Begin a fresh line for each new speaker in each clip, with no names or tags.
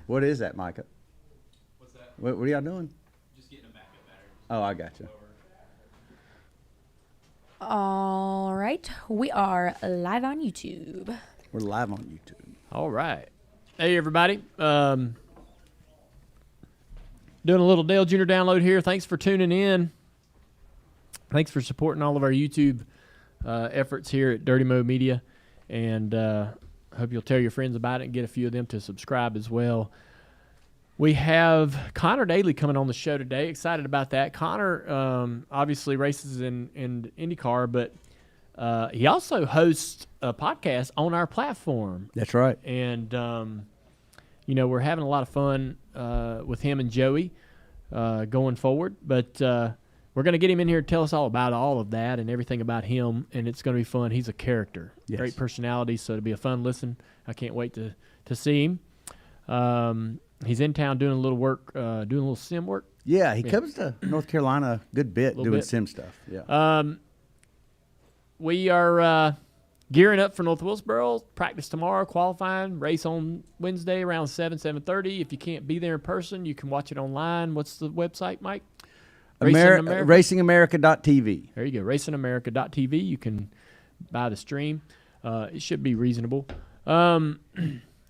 What is that, Micah?
What's that?
What are y'all doing?
Just getting a backup battery.
Oh, I got you.
All right, we are live on YouTube.
We're live on YouTube.
All right. Hey, everybody. Doing a little Dale Jr. download here. Thanks for tuning in. Thanks for supporting all of our YouTube efforts here at Dirty Mo Media. And hope you'll tell your friends about it and get a few of them to subscribe as well. We have Connor Daly coming on the show today. Excited about that. Connor obviously races in IndyCar, but he also hosts a podcast on our platform.
That's right.
And, we're having a lot of fun with him and Joey going forward. But we're going to get him in here to tell us all about all of that and everything about him, and it's going to be fun. He's a character.
Yes.
Great personality, so it'll be a fun listen. I can't wait to see him. He's in town doing a little work, doing a little sim work.
Yeah, he comes to North Carolina a good bit doing sim stuff. Yeah.
We are gearing up for North Wilkesboro. Practice tomorrow, qualifying, race on Wednesday around 7:30. If you can't be there in person, you can watch it online. What's the website, Mike?
RacingAmerica.tv.
There you go, RacingAmerica.tv. You can buy the stream. It should be reasonable.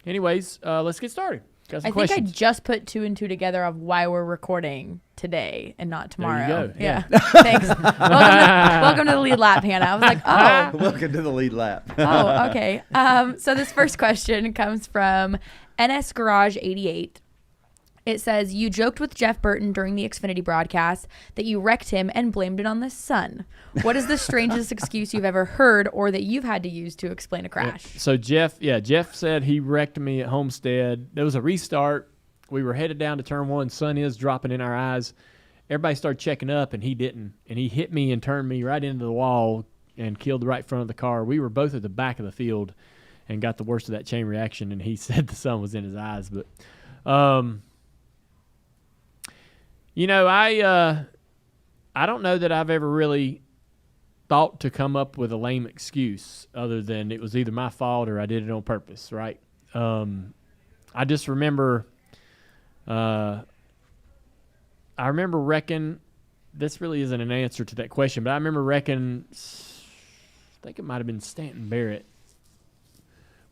Anyways, let's get started. Got some questions.
Think I just put 2 and 2 together of why we're recording today and not tomorrow.
There you go.
Yeah. Thanks. Welcome to the lead lap, Hannah. I was like, oh.
Welcome to the lead lap.
Oh, okay. So this first question comes from NS Garage 88. It says, you joked with Jeff Burton during the Xfinity broadcast that you wrecked him and blamed it on the sun. What is the strangest excuse you've ever heard or that you've had to use to explain a crash?
So Jeff said he wrecked me at Homestead. There was a restart. We were headed down to turn 1. Sun is dropping in our eyes. Everybody started checking up, and he didn't. And he hit me and turned me right into the wall and killed the right front of the car. We were both at the back of the field and got the worst of that chain reaction, and he said the sun was in his eyes. But I don't know that I've ever really thought to come up with a lame excuse other than it was either my fault or I did it on purpose, right? I just remember I remember wrecking – this really isn't an answer to that question, but I remember wrecking – I think it might have been Stanton Barrett.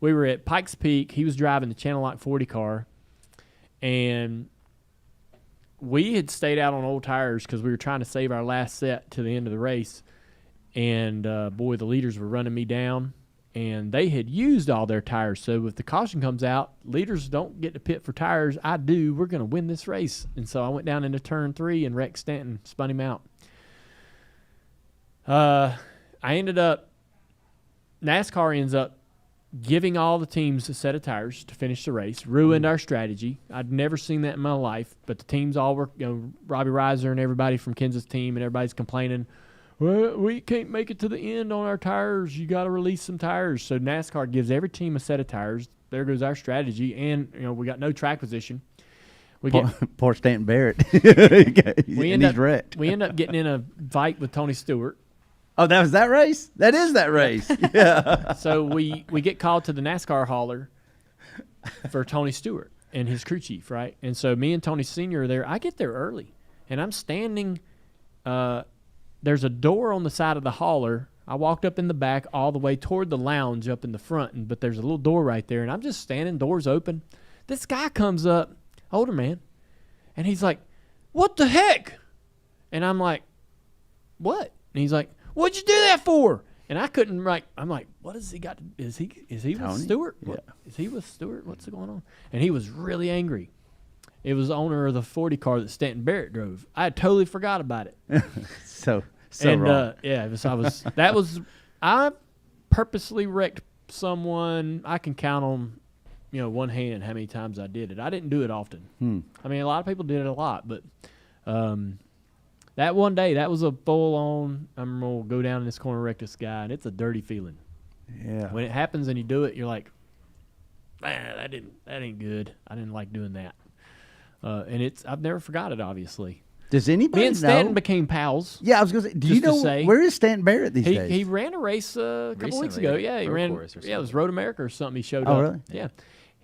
We were at Pikes Peak. He was driving the Channel Lock 40 car, and – we had stayed out on old tires because we were trying to save our last set to the end of the race. And, boy, the leaders were running me down. And they had used all their tires. So if the caution comes out, leaders don't get to pit for tires. I do. We're going to win this race. And so I went down into turn 3 and wrecked Stanton, spun him out. I ended up – NASCAR ends up giving all the teams a set of tires to finish the race, ruined our strategy. I'd never seen that in my life, but the teams all were, Robbie Reiser and everybody from Kansas team, and everybody's complaining, well, we can't make it to the end on our tires. You got to release some tires. So NASCAR gives every team a set of tires. There goes our strategy, and we got no track position.
Poor Stanton Barrett. He's wrecked.
We end up getting in a fight with Tony Stewart.
Oh, that was that race? That is that race. Yeah.
So we get called to the NASCAR hauler for Tony Stewart and his crew chief, right? And so me and Tony Sr. are there. I get there early, and I'm standing there's a door on the side of the hauler. I walked up in the back all the way toward the lounge up in the front, but there's a little door right there, and I'm just standing, doors open. This guy comes up, older man, and he's like, what the heck? And I'm like, what? And he's like, what'd you do that for? And I couldn't I'm like, what has he got to, is he with Stewart?
Yeah.
Is he with Stewart? What's going on? And he was really angry. It was the owner of the 40 car that Stanton Barrett drove. I had totally forgot about it.
so wrong.
I purposely wrecked someone. I can count on, one hand how many times I did it. I didn't do it often. I mean, a lot of people did it a lot, but that one day, that was a full-on, I'm going to go down in this corner and wreck this guy, and it's a dirty feeling.
Yeah.
When it happens and you do it, you're like, man, that ain't good. I didn't like doing that. And I've never forgot it, obviously.
Does anybody
Me and Stanton became pals.
Yeah, I was going to say, do you know where is Stanton Barrett these days?
He ran a race a couple weeks ago. Yeah, he ran. Yeah, it was Road America or something. He showed up.
Oh, really?
Yeah.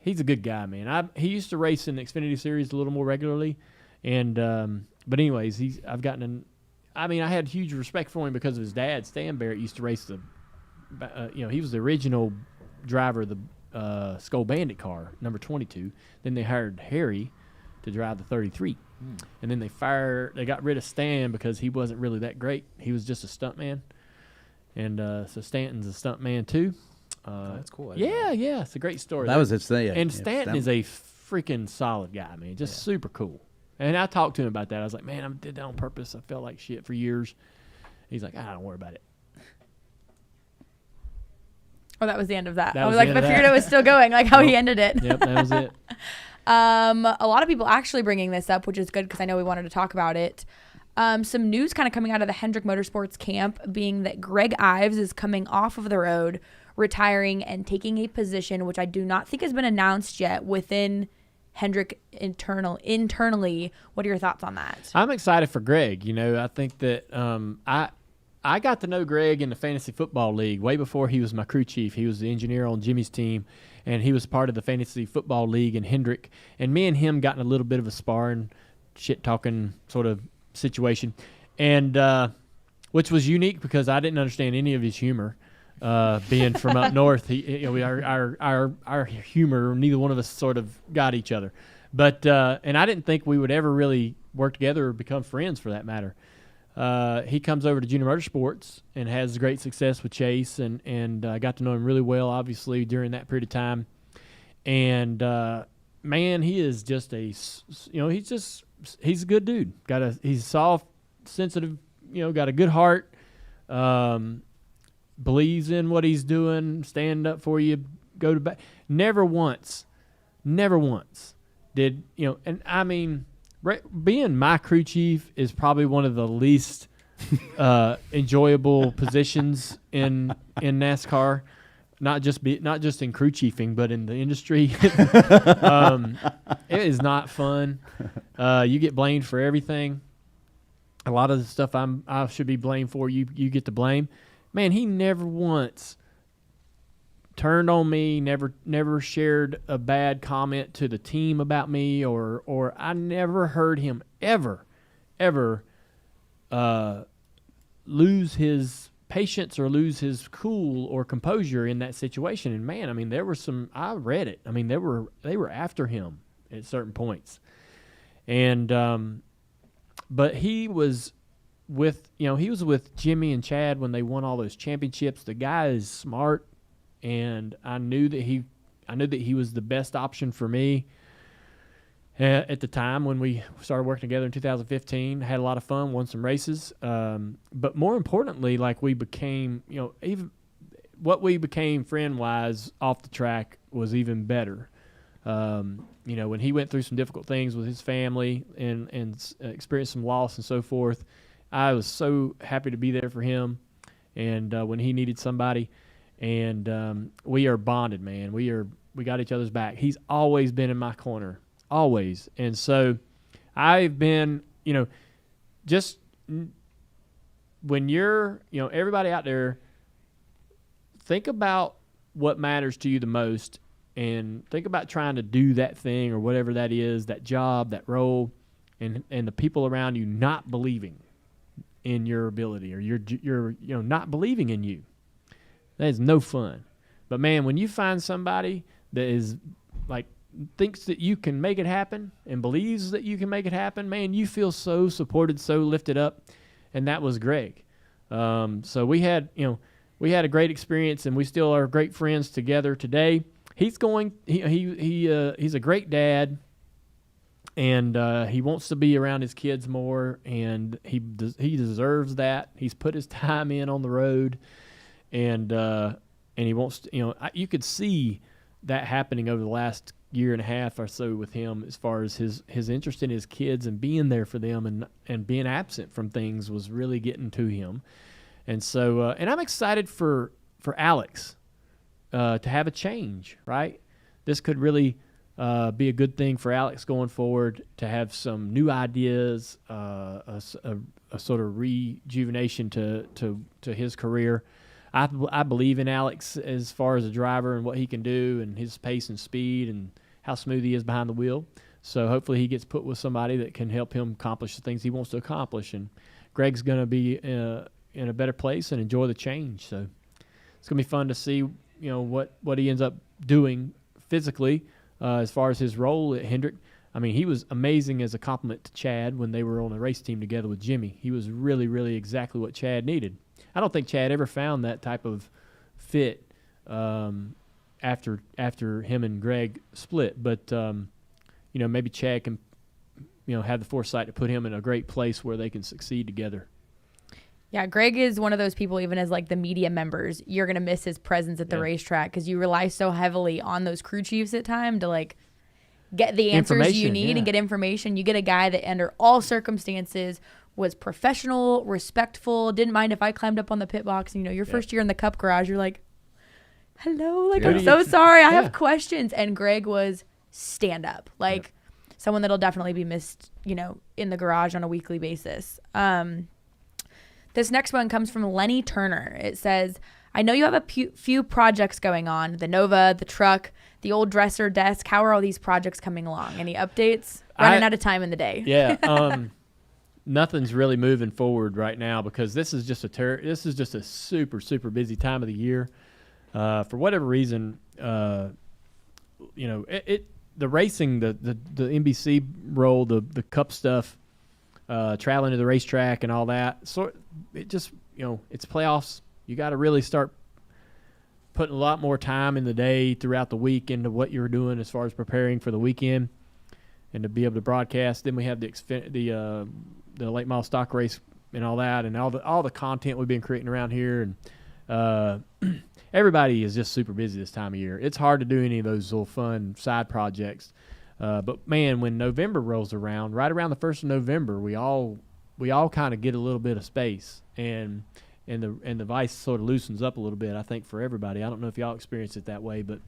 he's a good guy, man. He used to race in the Xfinity Series a little more regularly, and but anyways, I had huge respect for him because of his dad. Stan Barrett used to race he was the original driver of the Skull Bandit car, number 22. Then they hired Harry to drive the 33. And then they got rid of Stan because he wasn't really that great. He was just a stuntman. And so Stanton's a stuntman too.
That's cool.
Yeah, it's a great story.
That was its thing.
And Stanton is a freaking solid guy, man. Just super cool. And I talked to him about that. I was like, man, I did that on purpose. I felt like shit for years. He's like, don't worry about it.
Oh, that was the end of that.
That
I was
was
like,
the
but
end of
figured
that.
it was still going, like how he ended it.
Yep, that was it.
A lot of people actually bringing this up, which is good because I know we wanted to talk about it. Some news kind of coming out of the Hendrick Motorsports camp being that Greg Ives is coming off of the road, retiring and taking a position, which I do not think has been announced yet within Hendrick internally. What are your thoughts on that?
I'm excited for Greg. I think that I got to know Greg in the fantasy football league way before he was my crew chief. He was the engineer on Jimmy's team, and he was part of the fantasy football league in Hendrick. And me and him got in a little bit of a sparring, shit-talking sort of situation, and which was unique because I didn't understand any of his humor. Being from up north, our humor, neither one of us sort of got each other. But and I didn't think we would ever really work together or become friends for that matter. He comes over to Junior Motorsports and has great success with Chase, and I got to know him really well, obviously, during that period of time. And man, he is just he's a good dude. He's soft, sensitive, got a good heart. Believes in what he's doing, stand up for you, go to bat. Never once did, and I mean, being my crew chief is probably one of the least enjoyable positions in NASCAR. Not just in crew chiefing, but in the industry. It is not fun. You get blamed for everything. A lot of the stuff I should be blamed for, you get to blame. Man, he never once turned on me, never shared a bad comment to the team about me, or I never heard him ever lose his patience or lose his cool or composure in that situation. And man, I mean, there were I read it. I mean, they were after him at certain points. And but he was with Jimmy and Chad when they won all those championships. The guy is smart, and I knew that he was the best option for me at the time when we started working together in 2015. Had a lot of fun, won some races, but more importantly, like we became, even what we became friend-wise off the track was even better. When he went through some difficult things with his family and experienced some loss and so forth, I was so happy to be there for him, and when he needed somebody, and we are bonded, man. We got each other's back. He's always been in my corner, always, and so I've been, just when you're, everybody out there, think about what matters to you the most, and think about trying to do that thing or whatever that is, that job, that role, and the people around you not believing in your ability, or you're not believing in you. That is no fun. But man, when you find somebody that is like thinks that you can make it happen and believes that you can make it happen, man, you feel so supported, so lifted up. And that was Greg. So we had a great experience, and we still are great friends together today. He's a great dad. And he wants to be around his kids more, and he deserves that. He's put his time in on the road, and he wants to, you could see that happening over the last year and a half or so with him, as far as his interest in his kids and being there for them, and being absent from things was really getting to him. And so, and I'm excited for Alex to have a change, right? This could really be a good thing for Alex going forward, to have some new ideas, a sort of rejuvenation to his career. I believe in Alex as far as a driver and what he can do and his pace and speed and how smooth he is behind the wheel. So hopefully he gets put with somebody that can help him accomplish the things he wants to accomplish. And Greg's going to be in a better place and enjoy the change. So it's going to be fun to see, what he ends up doing physically as far as his role at Hendrick. I mean, he was amazing as a compliment to Chad when they were on a race team together with Jimmy. He was really, really exactly what Chad needed. I don't think Chad ever found that type of fit after him and Greg split. But, maybe Chad can, have the foresight to put him in a great place where they can succeed together.
Yeah, Greg is one of those people, even as like the media members, you're going to miss his presence at the racetrack because you rely so heavily on those crew chiefs at time to like get the answers you need and get information. You get a guy that under all circumstances was professional, respectful, didn't mind if I climbed up on the pit box. And, your first year in the Cup garage, you're like, hello, like, I'm so sorry. I have questions. And Greg was stand up, like someone that'll definitely be missed, in the garage on a weekly basis. This next one comes from Lenny Turner. It says, I know you have a few projects going on, the Nova, the truck, the old dresser desk. How are all these projects coming along? Any updates? Running out of time in the day.
Yeah. Nothing's really moving forward right now because this is just a super, super busy time of the year. For whatever reason, the racing, the NBC role, the Cup stuff, traveling to the racetrack and all that. So it just, it's playoffs. You got to really start putting a lot more time in the day throughout the week into what you're doing as far as preparing for the weekend and to be able to broadcast. Then we have the late model stock race and all that, and all the content we've been creating around here. And everybody is just super busy this time of year. It's hard to do any of those little fun side projects. But man, when November rolls around, right around the 1st of November, we all kind of get a little bit of space, and the vice sort of loosens up a little bit, I think, for everybody. I don't know if y'all experience it that way, but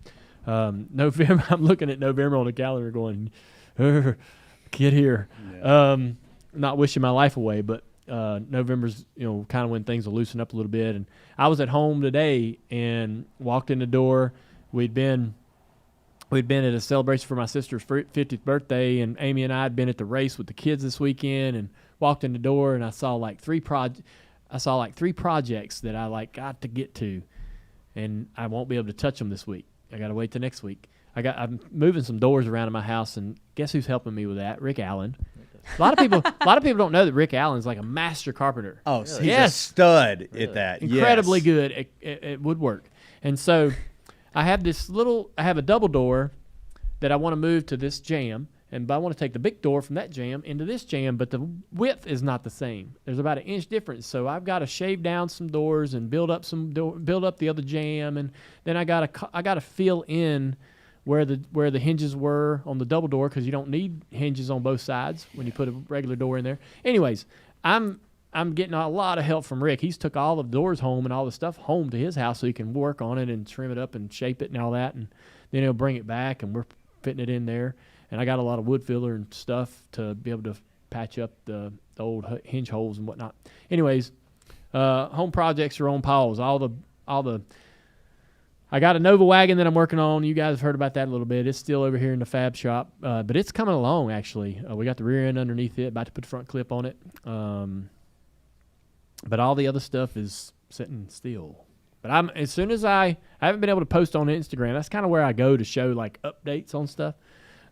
November, I'm looking at November on the calendar going, get here. Yeah. Not wishing my life away, but November's, kind of when things will loosen up a little bit. And I was at home today and walked in the door. We'd been at a celebration for my sister's 50th birthday, and Amy and I had been at the race with the kids this weekend, and walked in the door and I saw like three projects that I got to get to, and I won't be able to touch them this week. I got to wait till next week. I'm moving some doors around in my house, and guess who's helping me with that? Rick Allen. A lot of people don't know that Rick Allen's like a master carpenter.
Oh, so he's a stud at that.
Incredibly good at woodwork. And so I have a double door that I want to move to this jam, but I want to take the big door from that jam into this jam, but the width is not the same. There's about an inch difference, so I've got to shave down some doors and build up the other jam, and then I got to fill in where the hinges were on the double door, because you don't need hinges on both sides when you put a regular door in there. Anyways, I'm getting a lot of help from Rick. He's took all the doors home and all the stuff home to his house so he can work on it and trim it up and shape it and all that, and then he'll bring it back and we're fitting it in there. And I got a lot of wood filler and stuff to be able to patch up the old hinge holes and whatnot. Anyways, home projects are on pause. I got a Nova wagon that I'm working on. You guys have heard about that a little bit. It's still over here in the fab shop, but it's coming along, actually. We got the rear end underneath it, about to put the front clip on it. But all the other stuff is sitting still. But as soon as I haven't been able to post on Instagram. That's kind of where I go to show like updates on stuff.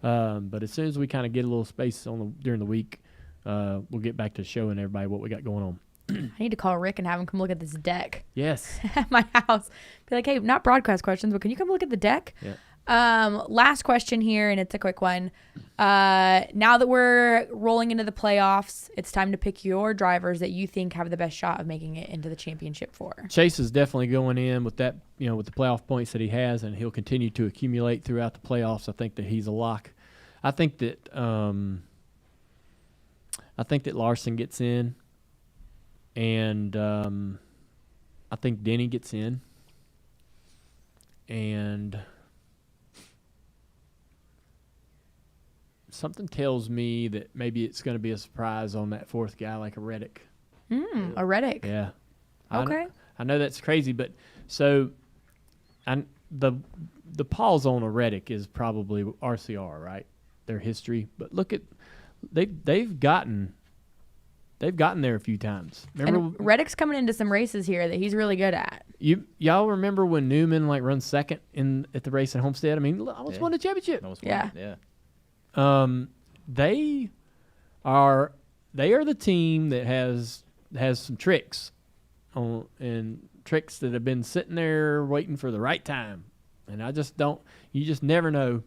But as soon as we kind of get a little space during the week, we'll get back to showing everybody what we got going on.
I need to call Rick and have him come look at this deck.
Yes.
At my house. Be like, hey, not broadcast questions, but can you come look at the deck?
Yeah.
Last question here, and it's a quick one. Now that we're rolling into the playoffs, it's time to pick your drivers that you think have the best shot of making it into the championship four.
Chase is definitely going in with that, with the playoff points that he has, and he'll continue to accumulate throughout the playoffs. I think that he's a lock. I think that Larson gets in, and I think Denny gets in, and something tells me that maybe it's going to be a surprise on that fourth guy, like a Reddick.
A Reddick.
Yeah.
Okay.
I know that's crazy, but so the pause on a Reddick is probably RCR, right? Their history, but look at they've gotten there a few times. Remember,
And Reddick's coming into some races here that he's really good at.
y'all remember when Newman like runs second at the race at Homestead? I mean, almost won the championship.
Yeah.
They are the team that has some tricks and tricks that have been sitting there waiting for the right time. And you just never know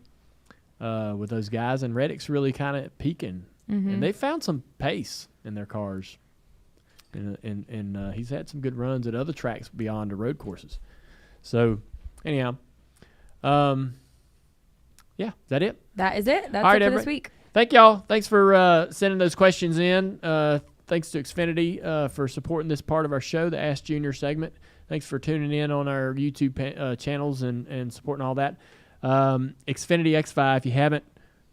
with those guys. And Reddick's really kind of peaking. And they found some pace in their cars. And he's had some good runs at other tracks beyond the road courses. So, anyhow, yeah, is that it?
That is it. That's
All right,
it for this week.
Thank y'all. Thanks for sending those questions in. Thanks to Xfinity for supporting this part of our show, the Ask Junior segment. Thanks for tuning in on our YouTube channels and supporting all that. Xfinity X5,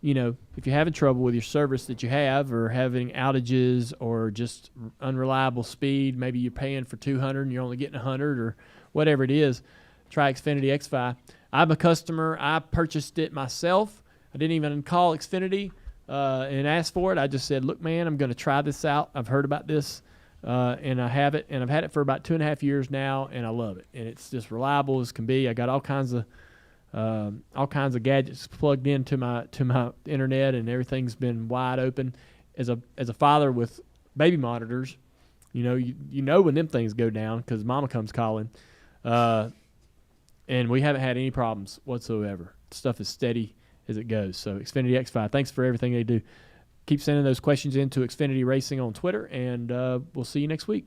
if you're having trouble with your service that you have or having outages or just unreliable speed, maybe you're paying for 200 and you're only getting 100 or whatever it is, try Xfinity X5. I'm a customer. I purchased it myself. I didn't even call Xfinity and ask for it. I just said, look, man, I'm going to try this out. I've heard about this, and I have it, and I've had it for about 2.5 years now, and I love it. And it's just reliable as can be. I got all kinds of gadgets plugged into my internet, and everything's been wide open. As a father with baby monitors, you know when them things go down because mama comes calling, and we haven't had any problems whatsoever. Stuff is steady as it goes. So Xfinity X5, thanks for everything they do. Keep sending those questions in to Xfinity Racing on Twitter, and we'll see you next week.